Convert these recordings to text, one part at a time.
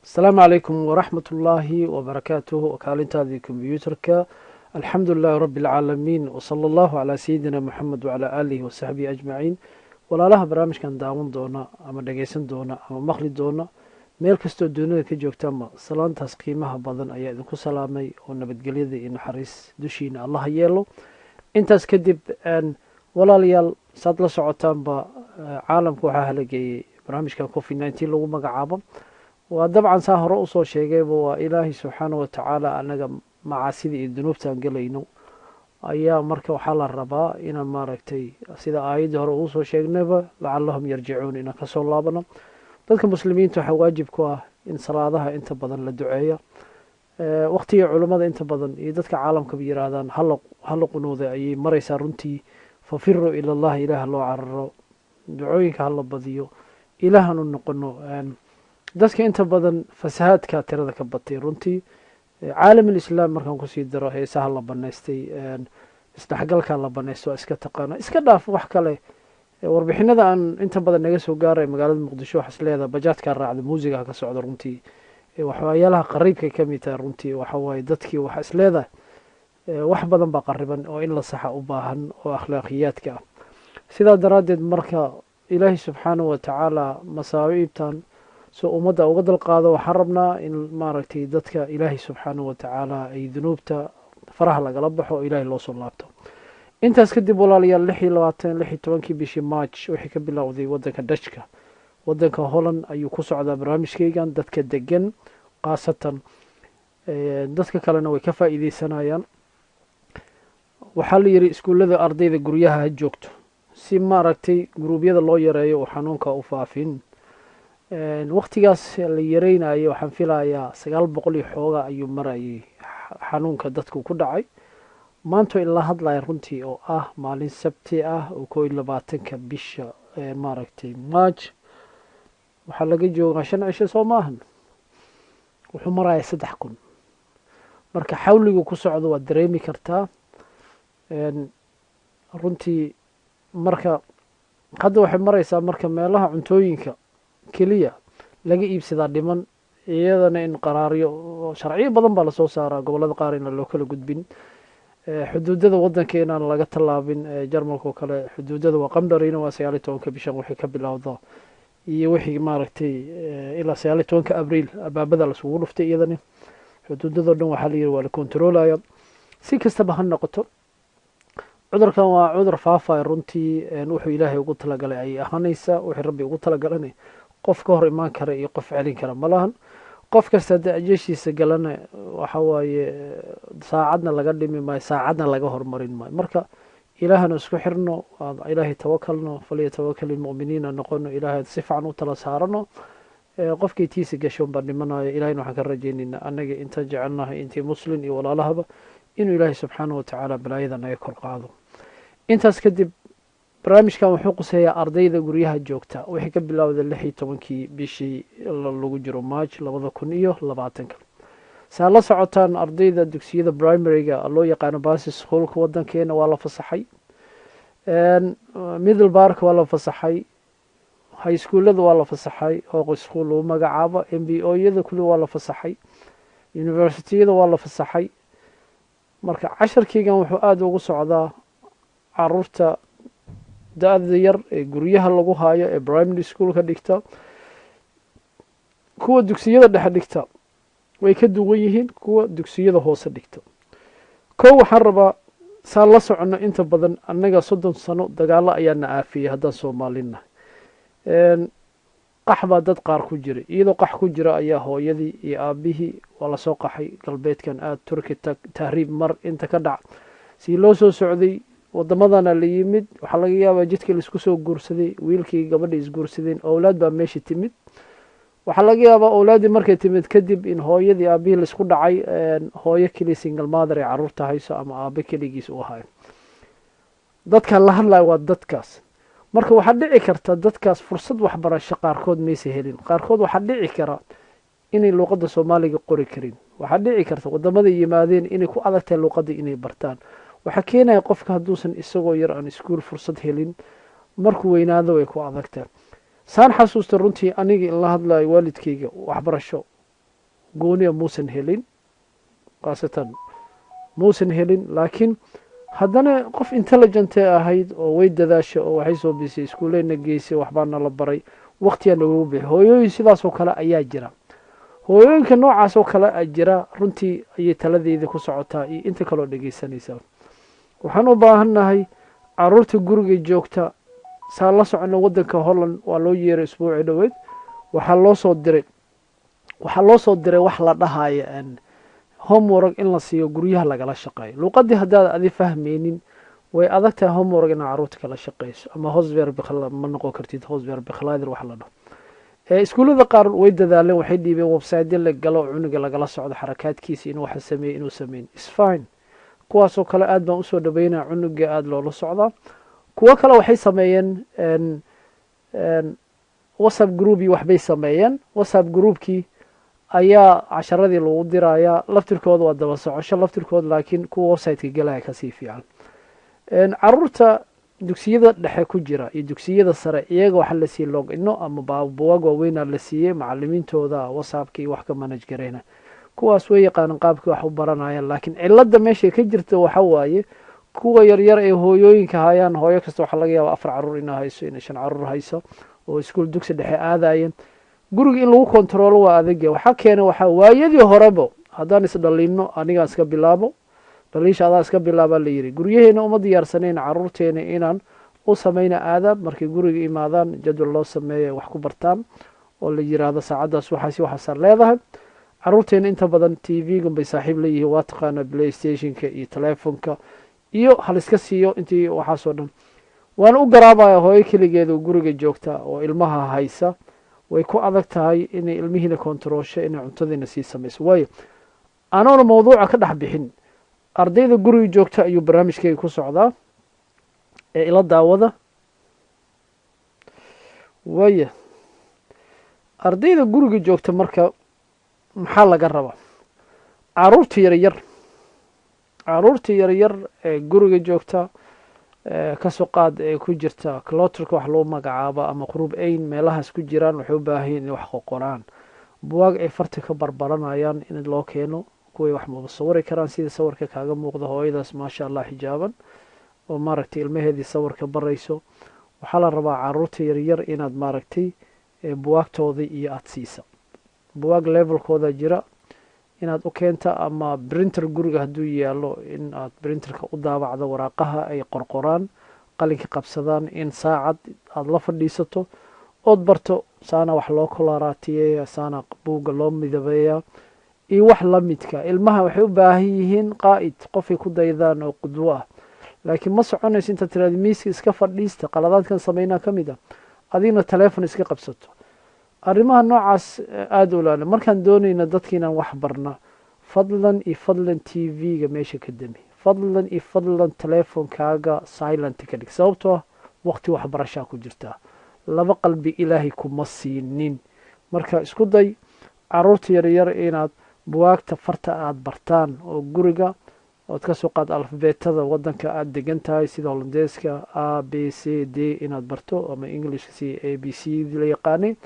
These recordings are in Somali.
السلام عليكم ورحمة الله وبركاته وكالنتا دي كمبيوترك. الحمد لله رب العالمين وصلى الله على سيدنا محمد وعلى آله وصحبه أجمعين. ولا لها برامج كان داون دونا أما دقيسن دونا أما مخلي دونا meel kastoo dunida ka joogtaanba salaantaas qiimaha badan ayaa idinku salaamay oo nabadgelyada iyo naxariis dushiina allah ha yeelo. intaas kadib walaalayaal saad la socotaanba caalamka waxaa halageeyey barnaamijkan covid-19 lagu magacaabo. waa dabcan saa hore usoo sheegayba waa ilaahay subxaana wa tacaala anaga macaasida iyo dunuubtaan gelayno ayaa marka waxaa la rabaa inaan maaragtay sida aayaddii hore uusoo sheegnayba lacallahum yarjicuun inaan kasoo laabano. dadka muslimiinta waxaa waajib ku ah in salaadaha inta badan la duceeya. waqtiga culummada inta badan iyo dadka caalamkaba yiraahdaan hala qunuuda ayay maraysaa runtii. fafiruu ila allahi ilaah loo cararo, ducooyinka hala badiyo, ilaahanu noqono. dadka inta badan fasahaadka tirada ka batay runtii. caalam alislaam markaan kusii daro heesaha la banaystay, isdhexgalka la banaysto waa iska taqaana, iska dhaaf wax kale. warbixinada aan inta badan naga soo gaaray magaalada muqdisho waxaa isleedahay bajaadkaa raacda muusiga ka socda runtii. waxyaalaha qariibkay ka mid tahay runtii waxawaaye dadkii waxaa isleedahay wax badan baa qariban oo in la saxa u baahan oo akhlaaqiyaadka ah. sidaa daraaddeed marka ilaahay subxaanahu wa tacaala masaa'iibtan soo ummadda uga dalqaado waxaan rabnaa in maaragtay dadka ilaahay subxaanahu wa tacaala ay dunuubta faraha lagala baxo oo ilaahay loo soo laabto. intaas kadib walaalayaal 16 bishii march wixii ka bilowday wadanka dashka, wadanka holland ayuu ku socdaa barnaamijkaygan. dadka degan khaasatan dadka kalena way ka faa'iideysanayaan. waxaa la yidhi iskuullada ardayda guryaha ha joogto si maaragtay guruubyada loo yareeyo oo xanuunka u faafin. waqtigaas la yareynayo waxaan filayaa 900 iyo xooga ayuu marayay xanuunka dadku ku dhacay. maanta in la hadlaya runtii oo ah maalin sabti ah oo 21 bisha maaragtay march waxaa laga joogaa 5 cisho soo maahan, wuxuu marayaa 3000. marka xawligu ku socdo waa dareemi kartaa runtii. marka hadda waxay maraysaa marka meelaha cuntooyinka keliya laga iibsadaa dhiman, iyadana in qaraaryo sharciyo badan baa lasoo saaraa gobolada qaar inaan loo kala gudbin. xuduudada wadanka inaan laga tallaabin. jarmalka oo kale xuduudada waa qamdharina waa 19 bishan wixii ka bilowda iyo wixii maaragtay ilaa 19 abriil abaabada lasugu dhuftay. iyadani xuduudadoo dhan waxaa la yidhi waa la kontaroolaya. si kastaba ha noqoto cudurkan waa cudur faafaya runtii. wuxuu ilaahay ugu talagalay ayay ahaanaysaa. wixii rabbi ugu talagalana qof ka hor imaan kara iyo qof celin kara ma lahan. qof kasta haddii ajeeshiisa galana waxa waaye saacadna laga dhimi maayo, saacadna laga hormarin maayo. marka ilaahana isku xirno, ilaahay tawakalno, falyatawakal ilmu'miniina noqono, ilaahay si fiican u tala saarano. qofkii tiisa gashoon baa dhimanayo. ilaahayna waxaan ka rajaynaynaa annaga inta jecelnahay intii muslim iyo walaalahaba inuu ilaahay subxaanahu wa tacaala balaayada naga kor qaado. intaas kadib barnaamijkan wuxuu quseeyaa ardayda guryaha joogta wixii ka bilowda 16 bishii lagu jiro march 2020. saa la socotaan ardayda dugsiyada primaryga loo yaqaano basi schoolka wadankeena waa la fasaxay. middle bark waa la fasaxay. high schoolada waa la fasaxay oo school lagu magacaabo. mbo-yada kulli waa la fasaxay. universityada waa la fasaxay. marka casharkaygan wuxuu aada ugu socdaa caruurta da-da yar ee guryaha lagu haayo ee primary schoolka dhigta. kuwa dugsiyada dhexe dhigta way ka duwan yihiin kuwa dugsiyada hoose dhigta. waxaan rabaa saan la socono inta badan annaga 30 sano dagaalo ayaana aafiyey haddaan soomaalinahay. qax baa dad qaar ku jira. iyadoo qax ku jira ayaa hooyadii iyo aabihii waa lasoo qaxay galbeedkan aada turki tahriib mar inta ka dhac si loo soo socday wadamadana la yimid. waxaa laga yaabaa jidkii laisku soo guursaday, wiilkii gabadha isguursadeen, owlaad baa meesha timid. waxaa laga yaabaa owlaaddii markay timid kadib in hooyadii aabihii laisku dhacay. hooyo keliya single mother ay caruurta hayso ama aabe keligiis u ahayo. dadkan la hadlayo waa dadkaas. marka waxaa dhici karta dadkaas fursad waxbarasho qaarkood maysa helin. qaarkood waxaa dhici kara inay luuqadda soomaaliga qori karin. waxaa dhici karta wadamada yimaadeen inay ku adagtahay luuqadda inay bartaan. waxaa keenaya qofka hadduusan isagoo yar aan iskuul fursad helin markuu weynaado way ku adagtahay. saan xasuusta runtii aniga in la hadlayo waalidkayga waxbarasho gooniya muusan helin khaasatan muusan helin laakiin haddana qof intelligentee ahayd oo way dadaasha oo waxay soo bisay iskuuleyna geysay waxbaa nala baray waqtiyaa noogu bixi hooyooyin sidaasoo kale ayaa jira hooyooyinka noocaas oo kale a jira runtii ayay taladeedii ku socotaa iyo inta kaloo dhegeysanaysaa waxaan u baahannahay caruurta guriga joogta saa la socono waddanka holland waa loo yeeray isbuuci dhoweyd waxaa loo soo diray wax la dhahaayo homework in la siiyo guryaha lagala shaqeeyo luuqadii haddaad adi fahmaynin way adag tahay homework inaad caruurta kala shaqeyso ama hosver ma noqon kartid hosver bikhlaadir wax la dhaho iskuullada qaar way dadaaleen waxay dhiibeen website la galo cunuga lagala socdo xarakaadkiisa inuu waxa sameeyey inuu sameyn is fine kuwaasoo kale aad baan usoo dhaweynaa cunuga aada loola socdaa kuwo kale waxay sameeyeen whatsapp groupii waxbay sameeyeen whatsapp groupkii ayaa casharadii lagu dirayaa laftirkooda waa daba socosho laftirkooda laakiin kuwa websiteka galaya kasii fiican caruurta dugsiyada dhexe ku jira iyo dugsiyada sare iyaga waxaa la siiyey logino ama buwaag waaweynaa la siiyey macalimiintooda whatsappka iyo wax ka manage gareyna kuwaas way yaqaanan qaabkii wax u baranayaan laakiin cilada meeshay ka jirta waxa waaye kuwa yaryar ee hooyooyinka hayaan hooyo kasta waxaa laga yaaba 4 caruur inaa hayso inay 5 caruur hayso oo iskuul dugsi dhexe aadayeen guriga in lagu kontrolo waa adag waxaa keenay waxaa waayadii horeba haddaan isdhalino aniga iska bilaabo dhaliisha adaa iska bilaaba la yiri guryaheena uma diyaarsaneyn caruurteena inaan u sameyna aadab markay guriga imaadaan jadwal loo sameeyo wax ku bartaan oo la yiraahdo saacadaas waxaas leedahay caruurteena inta badan TV-ga bay saaxiib leeyihiin waa taqaana PlayStation-ka iyo telefoonka iyo hal iska siiyo intii waxaas oo dhan waan u garaabaya hooyo kaligeeda guriga joogta oo ilmaha haysa way ku adag tahay inay ilmihiina kontrolsho inay cuntadiina sii samayso waayo anoona mawduuca ka dhex bixin ardayda guriga joogta ayuu barnaamijkeega ku socdaa ee ila daawada waayo ardayda guriga joogta marka maxaa laga rabaa caruurta yaryar ee guriga joogta kasoo qaad ee ku jirta cloterka wax loo magacaabo ama qurub ayn meelahaas ku jiraan waxay u baahan yihiin inay wax qoqoraan buwaag ay farta ka barbaranayaan in loo keeno kuway wax ma sawiri karaan sida sawirka kaaga muuqda hooyadaas maasha Allah xijaaban oo maaragtay ilmaheedii sawirka barayso waxaa la rabaa caruurta yaryar inaad maaragtay buwaagtooda iyo aad siisa buwaag levelkooda jira inaad u keenta ama printer guriga hadduu yaalo in aad printerka u daabacdo waraaqaha ay qorqoraan qalinka qabsadaan in saacad aada la fadhiisato ood barto saana wax loo kolaaraatiyeeya saana buugga loo midabeeya iyo wax la midka ilmaha waxay u baahan yihiin qaa'id qofay ku daydaan oo qudwo ah laakiin ma soconayso inta tiraad miiska iska fadhiista qaladaadkan sameynaa ka mid ah adigna teleefon iska qabsato arrimaha noocaas aada u ilaali markaan doonayna dadkiinaan wax barna fadlan iyo fadlan TV-ga meesha ka dami fadlan iyo fadlan teleefonkaaga silent ka dhig sababtoo ah waqti waxbarashaa ku jirtaa laba qalbi ilaahay kuma siinin marka isku day caruurta yaryar inaad buwaagta farta aada bartaan oo guriga ood ka soo qaad alfabeetada waddanka aada degan tahay sida holandeeska A B C D inaad barto ama englishka si A B C la yaqaanay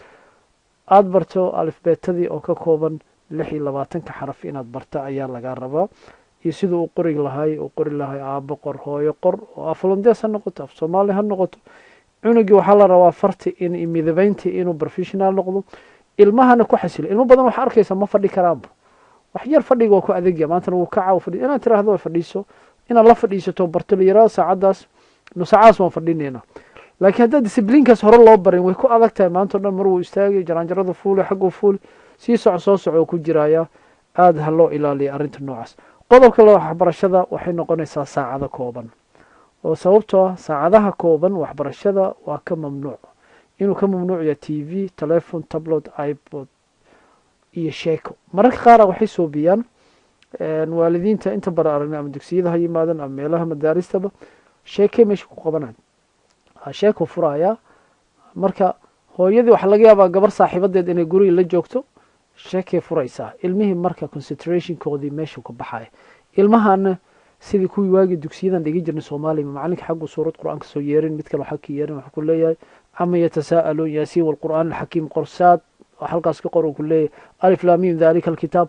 aada barto alfabeetadii oo ka kooban 26 xaraf inaad barta ayaa laga rabaa iyo sida uu qori lahay aabo qor hooyo qor oo af holandees ha noqoto af Soomaali ha noqoto cunugii waxaa la rabaa farti in midabeynta inuu professional noqdo ilmahana ku xasilo ilmo badan waxa arkaysa ma fadhi karaanba wax yar fadhiga waa ku adeegya maanta uu kaca fadhi inaad tiraahdo way fadhiiso inaad la fadhiisato barto yaraad saacadaas nusacaas waan fadhineena laakiin hadda discipliinkaas hore loo barin way ku adag tahay maanta dhan mar uu istaagay jaraanjarada fuule xaggu fuul sii soco ku jiraya aad ha loo ilaaliyo arrinta noocaas qodobka la waxbarashada waxay noqonaysaa saacado kooban oo sababtoo ah saacadaha kooban waxbarashada waa ka mamnuuc inuu ka mamnuuc yahay TV telephone tablet iPod iyo sheeko mararka qaar waxay soo biyaan waalidiinta inta badan ama dugsiyada ha yimaadaan ama meelaha madaaristaba sheekay meesha ku qabanaan sheeko furaya marka hooyadii waxa laga yaabaa gabar saaxiibadeed inay guriga la joogto sheekay furaysaa ilmihii marka concentrationkoodii meesha ka baxay ilmahana sidii kuwii waagi dugsiyadan dhigi jirnay Soomaaliya macalinka xaq suurad quraanka soo yeerin mid kale waxa ka yeerin waxa ku leeyahay ama yatasaaluun yaasiin wal quraan al hakiim qorsaad halkaas ka qor uu ku leeyahay alif lam mim dhalika alkitaab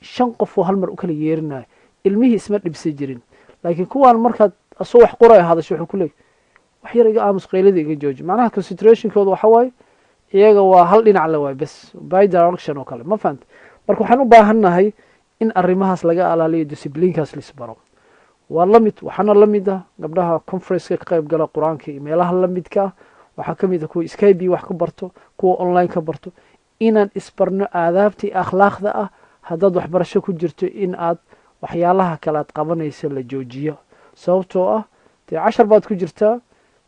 5 qof oo hal mar u kala yeerinayo ilmihii isma dhibsi jirin laakiin kuwaan markaad asoo wax qoray hadasho wuxuu ku leeyahay wax yar iga aamus qaylada iga jooji macnaha concentrationkooda waxa waaye iyaga waa hal dhinac la waay bas by direction oo kale ma fahanta marka waxaan u baahannahay in arrimahaas laga alaaliyo discipliinkaas lisbaro waa la mid waxaana la mid ah gabdhaha conferenceka ka qayb gala qur-aanka iyo meelaha la midka ah waxaa ka mid ah kuwa skype wax ka barto kuwa online ka barto inaan isbarno aadaabtii akhlaaqda ah haddaad waxbarasho ku jirto in aad waxyaalaha kale aad qabanaysa la joojiyo sababtoo ah dee cashar baad ku jirtaa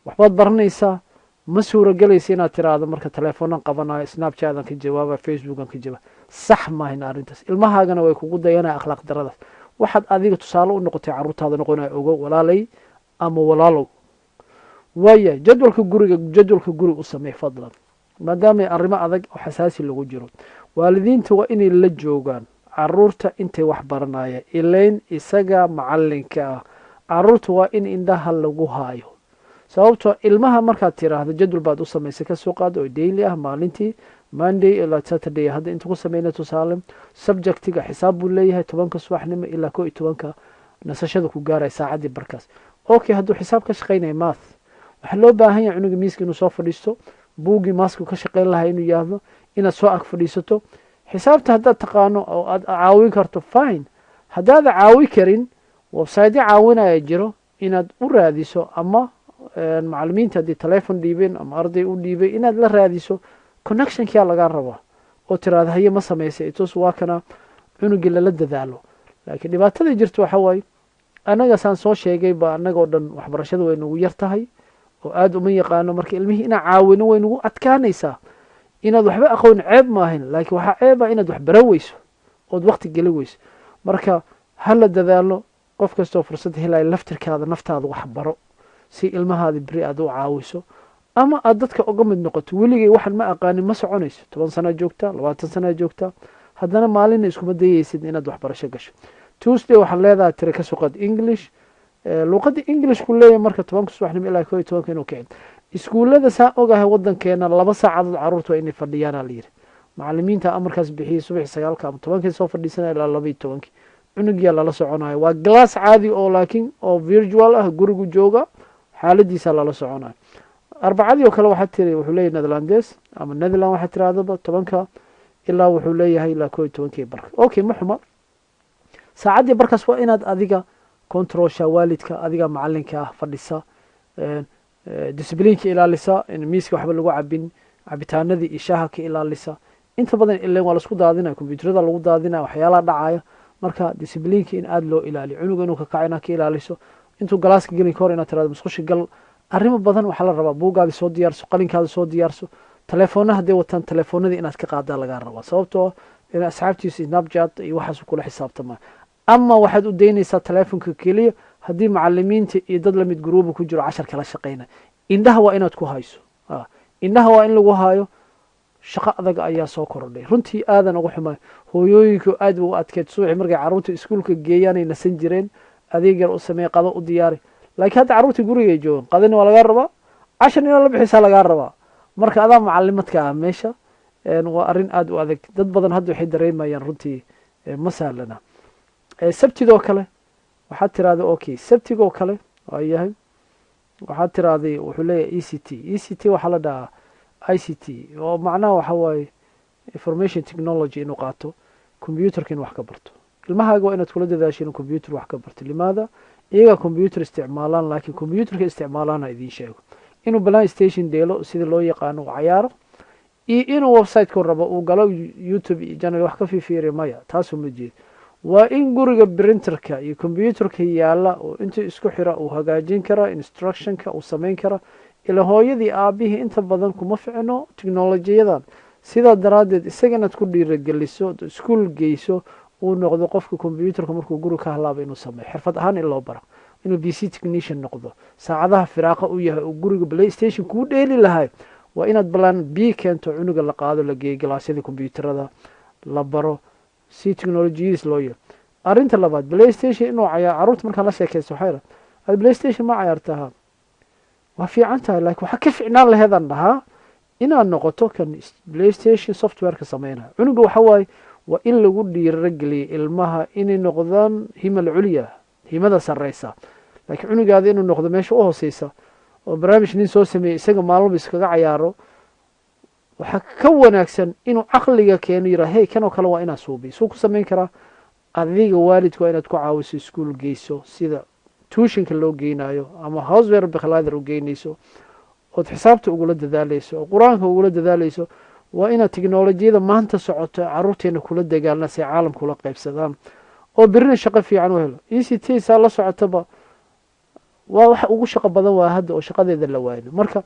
waxbaad baranaysaa ma suuragelaysa inaad tiraahdo marka teleefoonan qabanayo snapchadan ka jawaaba facebookan ka jawaaba sax maahin arrintaas ilmahaagana way kugu dayanaya akhlaaq daradaas waxaad adiga tusaale u noqotay carruurtaada noqonaya ogo walaalay ama walaalow waaya jadwalka guri u samey fadlan maadaama arrimo adag oo xasaasi lagu jiro waalidiinta waa inay la joogaan carruurta intay wax baranaya ilayn isaga macalinka ah carruurta waa in indhaha lagu haayo sababtoo ilmaha markaad tiraahdo jadwal baad u samaysay kasoo qaado oo daily ah maalintii monday ilaa saturday hadda inta ku sameyna tusaale subjectiga xisaab buu leeyahay 10 subaxnimo ilaa 11 nasashada ku gaaray saacadii barkaas okay hadduu xisaab ka shaqeynaya math waxaa loo baahan yahay cunuga miiska inuu soo fadhiisto buuggii maasku ka shaqeyn lahaa inuu yaahdo inaad soo ag fadhiisato xisaabta haddaad taqaano oo aad caawin karto fine haddaad caawi karin website caawinaya jiro inaad u raadiso ama macallimiinta haddii teleefon dhiibeen ama arday u dhiibay inaad la raadiso connectionkia lagaa rabaa oo tiraada haye ma samaysay itus waa kana cunugii lala dadaalo laakiin dhibaatada jirta waxa waaye annaga saan soo sheegay ba annagoo dhan waxbarashada way nagu yar tahay oo aad uma yaqaano marka ilmihii inaa caawino way nagu adkaanaysaa inaad waxba aqoon ceeb maahayn laakiin waxaa ceeba inaad wax bara weyso ood waqti geli weyso marka hala dadaalo qof kastoo fursad helaya laftirkaada naftaada wax baro si ilmahaada beri aad u caawiso ama aad dadka uga mid noqoto weligay waxan ma aqaanin ma soconayso 10 sano joogta 20 sano joogta haddana maalina iskuma dayaysid inaad waxbarasho gasho tuesday waxaad leedahay tiri ka suqad english luqadda english ku leeyahay marka 10 subaxnimo ilaa 12 inuu kicin iskuulada saa ogahay wadankeena 2 saacadood carruurtu waa inay fadhiyaan la yiri macallimiinta amarkaas bixiyay subax 9 ama 10 soo fadhiisanay ilaa 12 cunugiya lala soconayo waa glass caadi oo laakiin oo virtual ah gurigu jooga xaaladiisa lala soconayo arbacadii oo kale waxaa tiri wuxuu leeyahay Netherlands ama Netherland waxaa tiraahdo 10 ilaa wuxuu leeyahay ilaa 12 barka okay ma xuma saacadii barkaas waa inaad adiga controlsha waalidka adiga macalinka ah fadhisa disciplineka ilaalisa in miiska waxba lagu cabin cabitaanadii iyo shaaha ka ilaalisa inta badan ilaa waa la isku daadinaa computerada lagu daadinaa waxyaalaha dhacaya marka disciplineka in aad loo ilaaliyo cunuga inuu ka kacina ka ilaaliso intuu galaaska gelin kor inaad tiraahdo musqusha gal arrimo badan waxaa la rabaa buugaada soo diyaarso qalinkaada soo diyaarso teleefoonaha hadday wataan teleefoonadii inaad ka qaadaa lagaa rabaa sababtoo in asxaabtiisa snapchat iyo waxaas kula xisaabtamaa ama waxaad u daynaysaa teleefonka keliya haddii macallimiinta iyo dad lamid gruuba ku jiro cashar kala shaqeyna indhaha waa inaad ku hayso indhaha waa in lagu hayo shaqo adag ayaa soo kordhay runtii aadan ugu xumay hooyooyinku aad u adkeed suuxi markay carruurta iskuulka geeyaan ay nasan jireen adeeg yar u samee qado u diyaari laakiin hadda carruurta guriga ay joogaan qadina waa lagaa rabaa casharna inaad la bixisaa lagaa rabaa marka adaa macallimadka ah meesha waa arrin aad u adag dad badan hadda waxay dareemayaan runtii ma sahlana sabtidoo kale waxaad tiraahday okay sabtigoo kale waa yahay waxaad tiraahday wuxuu leeyahay e c t waxaa la dhahaa i c t oo macnaha waxa waaye information technology inuu qaato computerka in wax ka barto ilmahaaga waa inaad kula dadaasho inuu computer wax ka barto limaada iyaga computer isticmaalaan laakiin computerka isticmaalaana idiin sheego inuu plan station deelo sida loo yaqaano u cayaaro iyo inuu website-ku rabo uu galo youtube iyo channel wax ka fiiriyo maya taasuu ma jeedo waa in guriga printerka iyo computerka yaala oo inta isku xira uu hagaajin kara instructionka uu samayn kara ila hooyadii aabihii inta badan kuma ficno teknolojiyadan sidaa daraaddeed isaga inaad ku dhiirageliso iskuul geyso uu noqdo qofka computerka markuu guriga ka halaaba inuu sameeyo xirfad ahaan in loo baro inuu b c technician noqdo saacadaha firaaqa u yahay uu guriga playstation kuu dheeli lahay waa inaad balan b keento cunuga la qaado la geeyo galaasyada computerada la baro si technologiyadiis loo yahay arrinta labaad playstation inuu cayaar carruurta markaan la sheekaysto waxay ad playstation ma cayaartaha waa fiican tahay laakiin waxaa ka ficnaan laheedaan dhahaa inaad noqoto kan playstation softwareka sameynaya. cunuga waxa waaye waa in lagu dhiirageliya ilmaha inay noqdaan himal culya, himada sareysa. laakiin cunugaada inuu noqdo meesha u hooseysa oo barnaamij nin soo sameeyey isaga maalmaba iskaga cayaaro, waxaa ka wanaagsan inuu caqliga keeno yira hey kanoo kale waa inaad suubiy. suu ku samayn karaa? adiga waalidku waa inaad ku caawiso iskuol geyso, sida tuushinka loo geynayo ama houseware bakhlader u geynayso, ood xisaabta ugula dadaaleyso oo qur-aanka ugula dadaaleyso. waa inaad teknolojiyada maanta socoto caruurteena kula dagaalna si caalamka ula qaybsadaan oo birina shaqo fiican u helo. ECT saa la socotaba waa waxa ugu shaqo badan waa hadda oo shaqadeeda la waayo. marka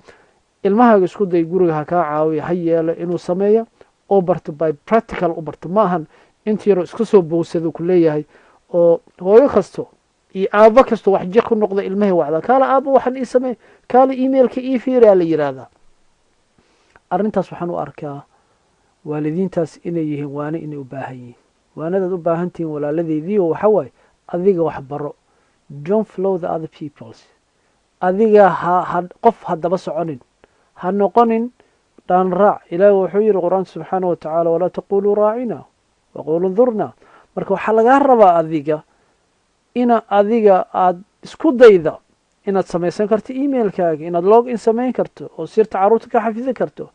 ilmahaaga isku day guriga ha kaa caawiyo, ha yeelo inuu sameeyo oo barto by practical u barto. ma ahan inta yaroo iska soo bowsado ku leeyahay oo hooyo kasto iyo aabo kasto wax jiq ku noqda ilmahay wacda kaala aabo waxaan ii samey, kaala emailka ii fiiriyaa la yiraahdaa. arrintaas waxaan u arkaa waalidiintaas inay yihiin waane inay u baahan yihiin. waanadaad u baahan tihiin walaaladeedii oo waxa waaye adiga wax baro, don't flow the other peoples. adiga qof hadaba soconin, ha noqonin dhaan raac. ilaahi wuxuu yidhi qur-aanka subxaana wa tacaala walaa taquluu raacina waqulu ndurna. marka waxaa lagaa rabaa adiga ina adiga aad isku dayda inaad samaysan karto emailkaaga, inaad log in samayn karto oo sirta caruurta ka xafidan karto.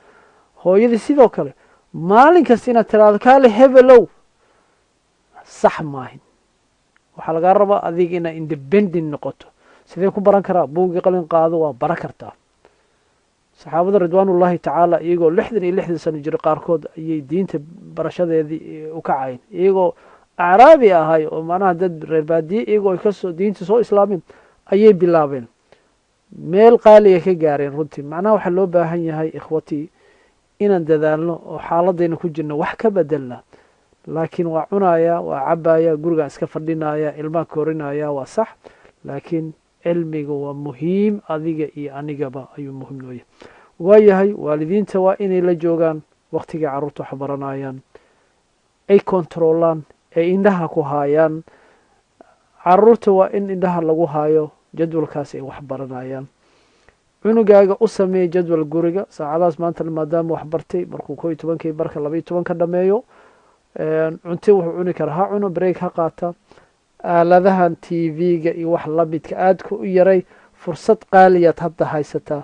hooyadii sidoo kale maalin kasta inaad tiraahdo kaale hebelow, sax maahin. waxaa lagaa rabaa adiga inaad independent noqoto. sidee ku baran karaa? buugii qalin qaado waa bara kartaa. saxaabada ridwaanullaahi tacaala iyagoo 60 sano jira qaarkood ayay diinta barashadeedii u kacayn, iyagoo acraabi ahay oo macnaha dad reer baadiye iyagoo ay kasoo diinta soo islaamin ayay bilaabeen, meel qaaliga ka gaareen. runtii macnaha waxaa loo baahan yahay ikhwatii inaan dadaalno oo xaaladayna ku jirno wax ka bedelna. laakiin waa cunaya, waa cabaya, gurigaan iska fadhinaya, ilmaha korinaya, waa sax. laakiin cilmiga waa muhiim, adiga iyo anigaba ayuu muhiim loo yahay. waayahay waalidiinta waa inay la joogaan waktigay carruurta wax baranayaan, ay kontroolaan, ay indhaha ku haayaan. caruurta waa in indhaha lagu haayo jadwalkaas ay wax baranayaan. cunugaaga u sameey jadwal guriga saacadaas maanta maadaama wax bartay, markuu 11 barka 12 ka dhameeyo cunti wuxuu cuni karaa ha cuno, break ha qaata. aaladahan tv-ga iyo wax lamidka aadka u yaray, fursad qaaliyaad hadda haysataa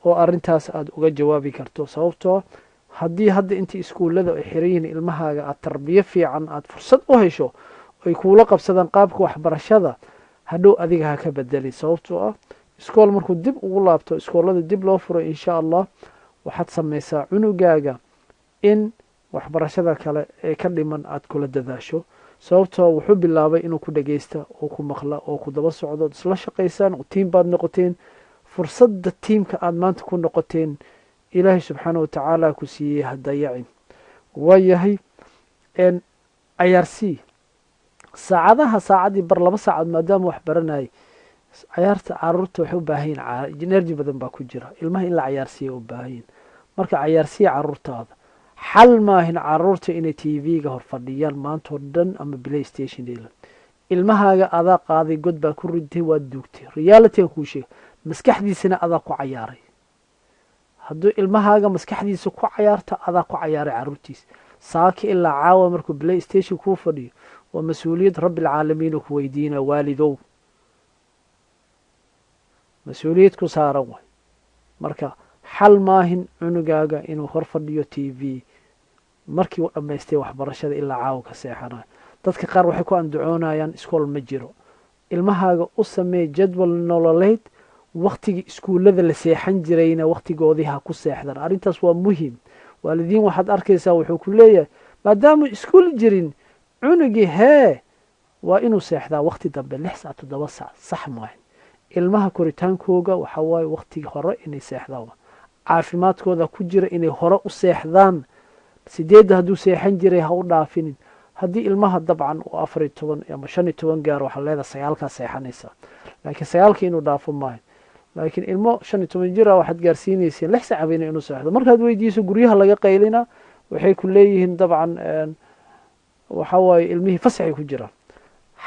oo arintaas aad uga jawaabi karto. sababtoo haddii hadda intii iskuullada ay xiran yihiin ilmahaaga aad tarbiyo fiican aad fursad u hesho ay kuula qabsadaan qaabka waxbarashada, hadhow adiga ha ka bedelin. sababtoo ah iskool markuu dib ugu laabto, iskoolada dib loo furo insha allah, waxaad samaysaa cunugaaga in waxbarashada kale ee ka dhiman aad kula dadaasho. sababtoo wuxuu bilaabay inuu ku dhageysta oo ku maqla oo ku daba socdo, isla shaqaysaan oo tiim baad noqoteen. fursadda tiimka aad maanta ku noqoteen ilaahay subxaana wa tacaala ku siiyey ha dayacin. waayahay cayaarsii saacadii bar 2 saacad maadaama wax baranayay, cayaarta caruurta waxay u baahan yihiin energy badan baa ku jira. ilmaha in la cayaarsiiya u baahan yihin. marka cayaarsiya caruurtaada. xal maahin caruurta inay tv-ga hor fadhiyaan maantoo dhan ama playstation dheelan. ilmahaaga adaa qaaday, god baa ku ridtay, waad duugtay. realityga kuu sheega, maskaxdiisana adaa ku cayaaray. hadduu ilmahaaga maskaxdiisa ku cayaarta, adaa ku cayaaray caruurtiisa. saaki ilaa caawa markuu playstation kuu fadhiyo waa mas-uuliyad rabbilcaalamiin ku weydiina. waalidow mas-uuliyad ku saaran way. marka xal maahin cunugaaga inuu hor fadhiyo tv markii uu dhammaystay waxbarashada ilaa caawa ka seexanayo. dadka qaar waxay ku andacoonayaan iskool ma jiro. ilmahaaga u samee jadwal nololeed. waktigii iskuullada la seexan jirayna waktigoodii ha ku seexdan. arrintaas waa muhiim. waalidiin waxaad arkaysaa wuxuu ku leeyahay maadaama iskuul jirin cunugii waa inuu seexdaa wakti dambe 6 saac 7 saac. sax maahin. ilmaha koritaankooga waxaa waaye waktigii hore inay seexdaan. caafimaadkooda ku jira inay hore u seexdaan. 8 hadduu seexan jiray ha u dhaafinin. haddii ilmaha dabcan uu 14 ama 15 gaaro waxaa leedahay 9 seexanaysaa. laakiin 9 inuu dhaafo maayo. laakiin ilmo 15 jira waxaad gaarsiinaysiin 6 saac bayna inuu seexdo. markaad weydiiso guryaha laga qaylina waxay ku leeyihiin dabcan waxa waaye ilmihii fasaxay ku jiraan.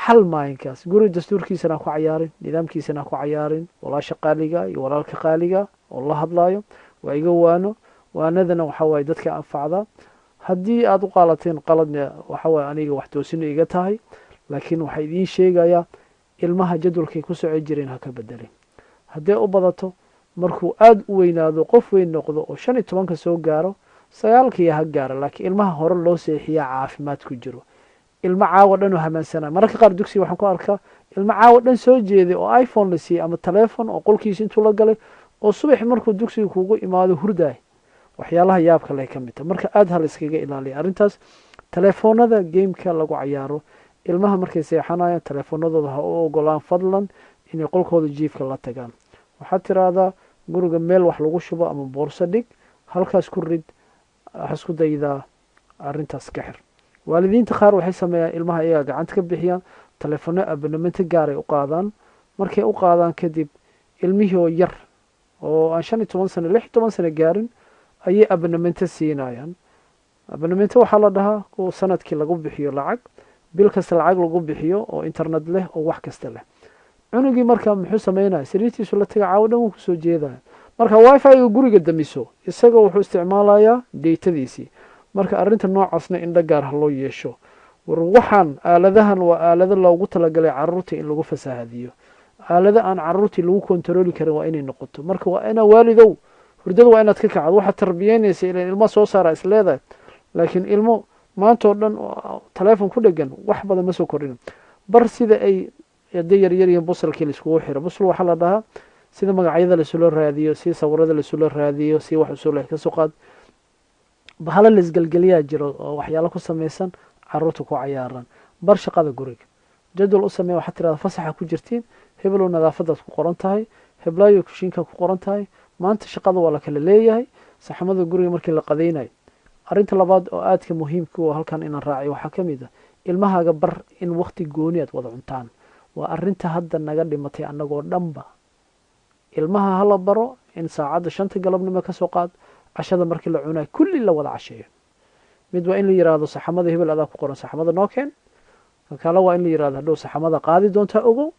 xal maalinkaas guri dastuurkiisana ku cayaarin, nidaamkiisana ku cayaarin. walaasha qaaliga iyo walaalka qaaliga oo la hadlaayo waa iga waano waanadana waxa waaye dadka anfacda haddii aad u qaalateen qaladna waxa waaye aniga wax toosina iga tahay laakiin waxaa idiin sheegayaa ilmaha jadwalkay ku soco jireen ha ka bedelin haddee u badato markuu aada u weynaado qof weyn noqdo oo 15 soo gaaro 9 ha gaaro laakiin ilmaha hore loo seexiyaa caafimaad ku jiro ilma caawa dhan oo hamaansana mararka qaar dugsiga waxaan ku arkaa ilma caawa dhan soo jeeday oo iPhone la siiyay ama telephone oo qolkiisa intuu la galay oo subax markuu dugsiga kugu imaado hurday waxyaalaha yaabka leh ka mid ah marka aad hal iskaga ilaaliyo arrintaas telefoonada gameka lagu ciyaaro ilmaha markay seexanayaan telefoonadooda ha u ogolaan fadlan inay qolkooda jiifka la tagaan waxaad tiraahdaa guriga meel wax lagu shubo ama boorso dhig halkaas ku rid isku daydaa arrintaas ka xir waalidiinta qaar waxay sameeyaan ilmaha iyaga gacanta ka bixiyaan telefoonno abonnement gaar ay u qaadaan markay u qaadaan kadib ilmihii oo yar oo aan 15 sano 16 sano gaarin ayay abonnement siinayaan abonnement waxaa la dhahaa kuwa sanadkii lagu bixiyo lacag bil kasta lacag lagu bixiyo oo internet leh oo wax kasta leh cunugii markaa muxuu sameynaya sariirtiisu la taga caawa dhan wuu kusoo jeedaya marka wifi-ga guriga damiso isaga wuxuu isticmaalayaa datadiisii marka arrinta noocaasna indho gaar ha loo yeesho war waxaan aaladahan waa aalado loogu talagalay caruurta in lagu fasaahadiyo aalado aan caruurtii lagu kontarooli karin waa inay noqoto marka waa inaa waalidow hurdada waa inaad ka kacdo waxaad tarbiyeynaysa ilaa ilmo soo saara is leedahay laakiin ilmo maanta oo dhan telefoon ku dhegan wax badan ma soo kordhin bar sida ay hadday yaryar yihiin busalkii laiskugu xiro busal waxaa la dhahaa sida magacyada laisula raadiyo si sawirada laisula raadiyo si wax usoo leh kasoo qaad bahala laisgelgeliyaa jiro oo waxyaalo ku samaysan caruurta ku cayaaran bar shaqada guriga jadwal u samee waxaad tirahdaa fasaxa ku jirtiin heblow nadaafadaad ku qoran tahay heblaayo kushiinka ku qoran tahay maanta shaqada waa la kala leeyahay saxamada guriga markii la qadaynayo arrinta labaad oo aadka muhiimka u halkan inaan raaciyo waxaa ka mid ah ilmahaaga bar in waqti gooni aad wada cuntaan waa arrinta hadda naga dhimatay annagoo dhanba ilmaha hala baro in saacadda 5 galabnimo ka soo qaad cashada markii la cunayo kulli la wada casheeyo mid waa in la yiraahdo saxamada hebel adaa ku qoran saxamada noo keen kan kale waa in la yiraahdo hadhow saxamada qaadi doontaa ogow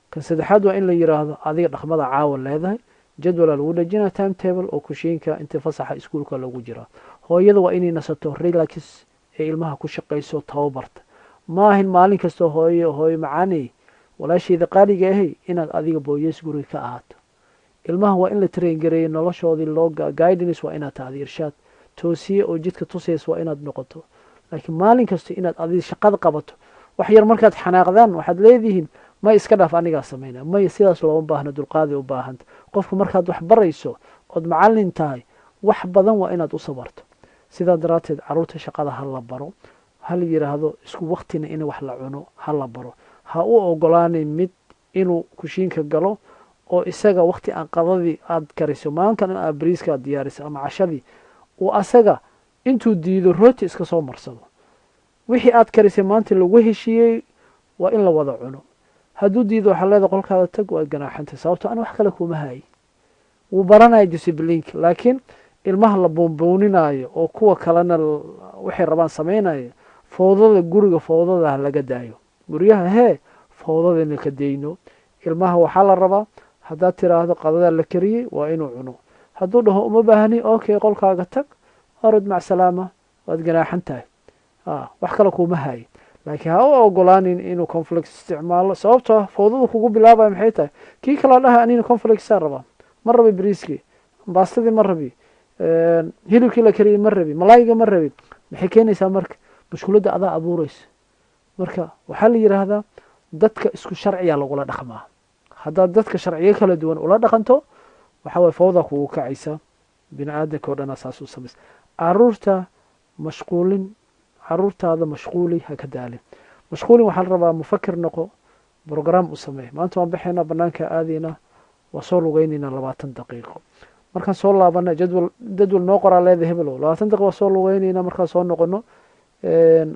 kan saddexaad waa in la yiraahdo adiga dhaqmada caawa leedahay jadwala lagu dhajinaa timetable oo kushiinka inta fasaxa iskuulka lagu jira hooyada waa inay nasato relax ee ilmaha ku shaqayso tababarta maahin maalin kasta hooyo macaani walaasheeda qaaliga ahay inaad adiga booyeys guriga ka ahaato ilmaha waa in la train gareeyo noloshoodii loo guidance waa inaad tahay irshaad toosiye oo jidka tusaysa waa inaad noqoto laakiin maalin kasta inaad adiga shaqada qabato wax yar markaad xanaaqdaan waxaad leedihiin ma iska dhaaf anigaa sameynaa may sidaas looma baahna dulqaadi u baahanta qofka markaad wax barayso ood macallin tahay wax badan waa inaad u sabarto sidaa daraadteed caruurta shaqada ha la baro ha la yiraahdo isku waqtina in wax la cuno ha la baro ha u ogolaanin mid inuu kushiinka galo oo isaga waqti aan qadadii aad kariso maankan aad bariiska aad diyaariso ama cashadii uu asaga intuu diido rooti iska soo marsado wixii aad karisay maanta lagu heshiiyey waa in la wada cuno hadduu diido waxaa leedahay qolkaada tag waad ganaaxantay sababto aan wax kale kuma haay wuu baranaya disciplineka laakiin ilmaha la boonbooninayo oo kuwa kalena waxay rabaan samaynayo fowdada guriga fowdada laga daayo guryaha hee fowdadana ka dayno ilmaha waxaa la rabaa haddaad tiraahdo qadada la kariyey waa inuu cuno hadduu dhaho uma baahni okay qolkaaga tag orod mac salaama waad ganaaxan tahay wax kale kuma haay laakiin ha u ogolaanin inuu conflict isticmaalo sababtoo fowdada kugu bilaabaya maxay tahay kii kala dhaha anina conflict saa rabaa ma rabi bariiskii baastadii ma rabi hilibkii la kariyey ma rabi malaayiga ma rabi maxay keenaysaa marka mushkiladda adaa abuuraysa marka waxaa la yiraahdaa dadka isku sharciya lagula dhaqmaa haddaad dadka sharciyo kala duwan ula dhaqanto waxaa waye fowda kugu kacaysa bini aadamka oo dhan saas u samaysa caruurtaada mashquuli ha ka daalin mashquulin waxaa la rabaa mufakir noqo brogram u samee maanta waan baxaynaa banaanka aadayna waa soo lugeynayna 20 daqiiqo markaan soo laabana jadwal noo qoraa leeda hebelow 20 daqiiqo waa soo lugeynayna markaan soo noqono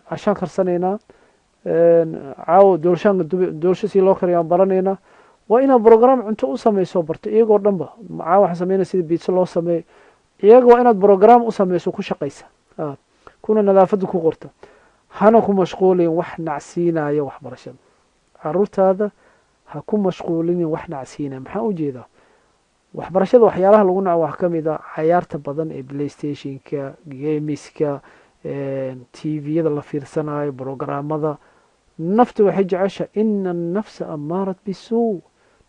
cashaan karsanaynaa caawo doolsho si loo kariyo aan baranaynaa waa inaad brogram cunto u samayso barto iyagoo dhanba caawo waxaan sameynaa sida biitso loo sameeyo iyaga waa inaad brogram u samayso ku shaqaysa kuna nadaafada ku qorta hana ku mashquulin wax nacsiinaya waxbarashada caruurtaada ha ku mashquulinin wax nacsiinaya maxaa u jeedaa waxbarashada waxyaalaha lagu naco wax ka mid a cayaarta badan ee playstationka gemiska tviyada la fiirsanayo brogramada nafta waxay jecesha ina nafsa amaarat bisuu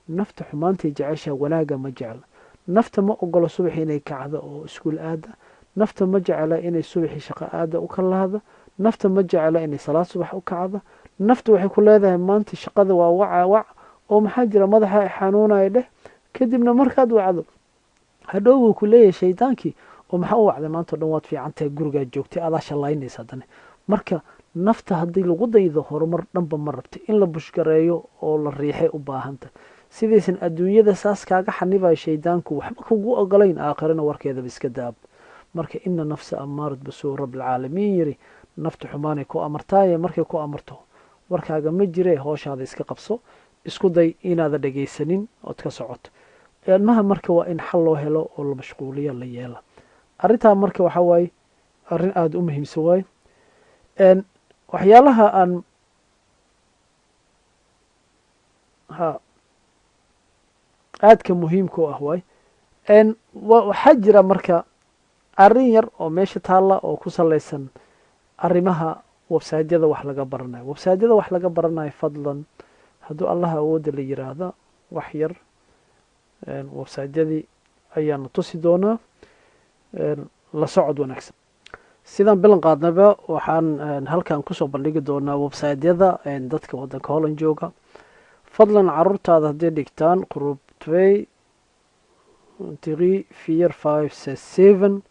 nafta xumaantay jecesha wanaaga ma jecla nafta ma ogolo subaxi inay kacdo oo iskuul aada nafta ma jecla inay subaxi shaqo aada u kalaahda nafta ma jecla inay salaad subax u kacdo nafta waxay ku leedahay maanta shaqada waa wac oo maxaa jira madaxa xanuunaya dheh kadibna markaad wacdo hadhow wuu ku leeyahay shaydaankii oo maxaa u wacday maanta o dhan waad fiicantahay gurigaa joogtay adaa shallaynaysa haddana marka nafta haddii lagu daydo horumar dhanba ma rabta in la bushgareeyo oo la riixay u baahanta sidaysan adduunyada saas kaaga xanibayo shaydaanku waxba kugu ogolayn aakhirana warkeedaba iska daab marka ina nafsa amaarad basuu rabbilcaalamiin yiri nafta xumaanay ku amartaaye markay ku amarto warkaaga ma jire hooshaada iska qabso isku day inaada dhegaysanin ood ka socoto ilmaha marka waa in xal loo helo oo la mashquuliya la yeela arrintaa marka waxaa waaye arrin aada u muhiimsan waaye waxyaalaha aan aadka muhiimka u ah waay waxaa jira marka arrin yar oo meesha taalla oo ku salaysan arrimaha websaydyada wax laga baranayo websaydyada wax laga baranayo fadlan hadduu allaha awoodda la yiraahda wax yar websaydyadii ayaana tusi doonaa la socod wanaagsan sidaan bilan qaadnaba waxaan halkan kusoo bandhigi doonaa websaydyada dadka waddanka holland jooga fadlan caruurtaada hadday dhigtaan group 2 3 4 5 6 7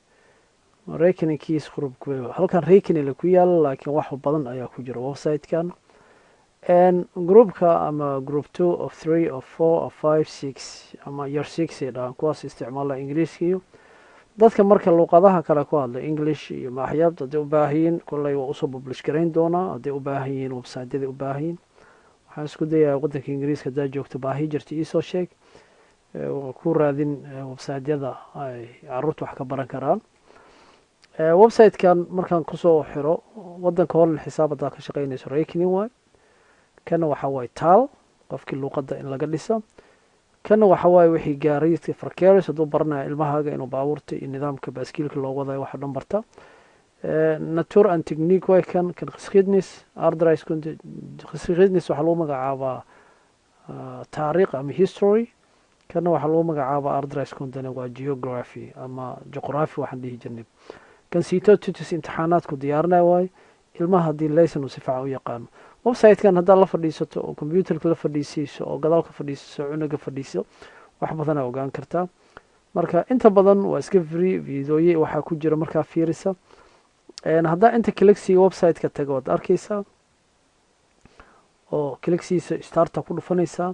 rekeningkiis group halkan rekening ku yaala laakiin wax badan ayaa ku jira websitekan groupka ama group 2 of 3 of 4 of 5 6 ama year 6 ay dhahaan kuwaas isticmaala ingiriiska iyo dadka marka luuqadaha kale ku hadla english iyo maxyaabta hadday u baahan yihiin kolley waa usoo publish garayn doonaa hadday u baahan yihiin websiteyada u baahan yihiin waxaan isku dayayaa waddanka ingiriiska haddaad joogto baahi jirta iisoo sheeg ku raadin websiteyada ay caruurta wax ka baran karaan websitekan markaan kusoo xiro waddanka holland xisaab haddaa ka shaqaynayso rekening waay kana waxa waaye taal qofkii luuqadda in laga dhisa kana waxa waaye wixii gaariidka farkeris hadduu baranayo ilmahaaga inuu baabuurta iyo nidaamka baaskiilka loo wadayo waxa dhan barta nature and technique waay kan geschiedenis geschiedenis waxaa lagu magacaabaa taariikh ama history kana waxaa lagu magacaabaa ardris contene waa geography ama juqraphy waxaan dhihi jirnay kan sito tutus imtixaanaadku diyaarinayo waaye ilmaha haddii laysan uu si fiican u yaqaano websitekan haddaad la fadhiisato oo combyuterka la fadhiisiiso oo gadaalka fadhiisiso cunuga fadhiiso wax badanaa ogaan kartaa marka inta badan waa iska free videoye waxaa ku jira markaa fiirisa haddaa inta clixiga websiteka taga waad arkaysaa oo clixiisa starta ku dhufanaysaa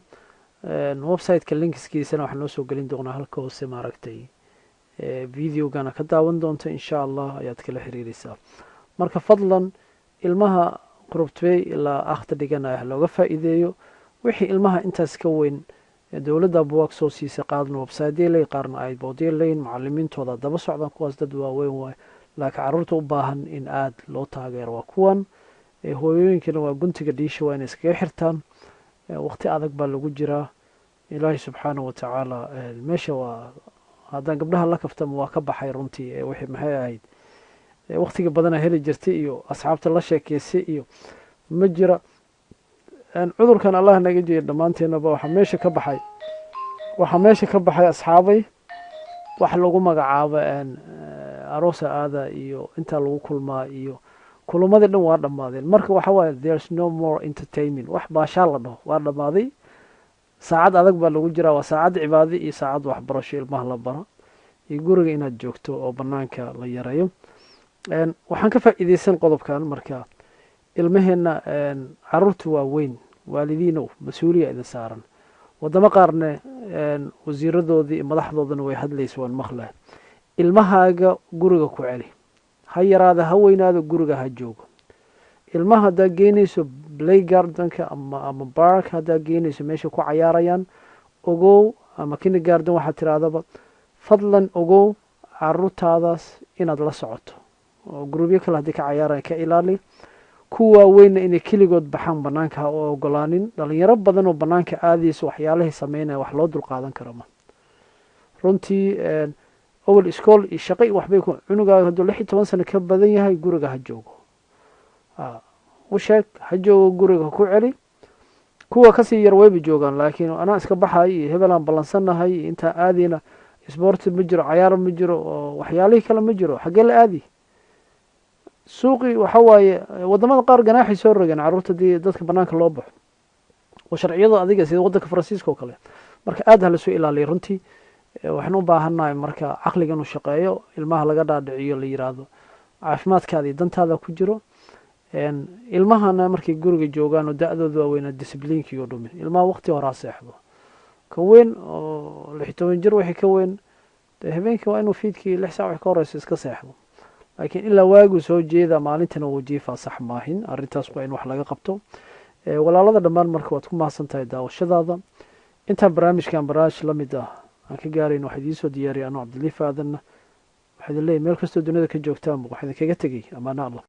websiteka linkskiisana waxaa noo soo gelin doonaa halka hoose maaragtay videogana ka daawan doonta insha allah ayaad kala xiriiraysaa marka fadlan ilmaha group 2 ilaa akhta dhiganaya looga faa'iideeyo wixii ilmaha intaas ka weyn dowladda buwaag soo siisay qaarna website lay qaarna ay boodiye layn macallimiintooda daba socdaan kuwaas dad waaweyn waay laakiin carruurta u baahan in aad loo taageero waa kuwan hooyooyinkana waa guntiga dhiisha waa inay iskaga xirtaan waqti adag baa lagu jiraa ilaahay subxaanahu watacaala meesha waa haddaan gabdhaha la kaftama waa ka baxay runtii wixii maxay ahayd waqtiga badana heli jirtay iyo asxaabta la sheekeysay iyo ma jira cudurkan allah naga jeeyo dhammaanteenaba waxaa meesha ka baxay asxaabay wax lagu magacaabo aroosa aada iyo intaa lagu kulmaa iyo kulamadii dhan waa dhammaadeen marka waxa waaye there's no more entertainment wax baashaa la dhaho waa dhammaaday saacad adag baa lagu jiraa waa saacad cibaado iyo saacad waxbarasho ilmaha la baro iyo guriga inaad joogto oo banaanka la yareeyo waxaan ka faa'iideysan qodobkan marka ilmaheena caruurtu waa weyn waalidiinow mas-uuliya idin saaran wadamo qaarne wasiiradoodii iyo madaxdoodana way hadlaysa waan maqleh ilmahaaga guriga ku celi ha yaraada ha weynaado guriga ha joogo ilmaha haddaa geynayso playgardenka ama bark haddaa geynayso meesha ku cayaarayaan ogow ama kindergarden waxaad tirahdaba fadlan ogow caruurtaadaas inaad la socoto oo grubyo kale haddii ka cayaaraya ka ilaali kuwa weynna inay keligood baxaan banaanka ha oo ogolaanin dhalinyaro badan oo banaanka aadayso waxyaalahay sameynaya wax loo dulqaadan karo ma runtii awal iskool iyo shaqo iyo waxbay cunugaaga hadduu 16 sano ka badan yahay guriga ha joogo u sheeg ha joogo guriga ku celi kuwa kasii yar wayba joogaan laakiin anaa iska baxay iyo hebelaan ballansanahay inta aadina sport ma jiro cayaar ma jiro oo waxyaalihii kale ma jiro xagee la aadi suuqi waxa waaye wadamada qaar ganaaxay soo rogeen carruurta dadka banaanka loo baxo oo sharciyada adiga sida wadanka Faransiiska oo kale marka aad hala soo ilaaliyo runtii waxaan u baahanahay marka caqliga inuu shaqeeyo ilmaha laga dhaadhiciyo la yiraahdo caafimaadkaada iyo dantaada ku jiro ilmahana markay guriga joogaan oo da'doodu waa weyn disciplineki iyo dhumin ilmaha waqti hore seexdo ka weyn oo 16 jir wixii ka weyn habeenkii waa inuu fiidkii 6 saac ka horeysa iska seexdo laakiin ilaa waagu soo jeeda maalintana uu jiifa sax maahin arrintaas waa in wax laga qabto walaalada dhammaan marka waad ku mahadsantahay daawashadaada inta barnaamijkan barnaamij la mid ah aan ka gaarayno waxa idin soo diyaariyay anoo Cabdilii Faadan waxa idin leeyahay meel kastoo dunida ka joogtaan waxa idin kaga tagay amaana Allah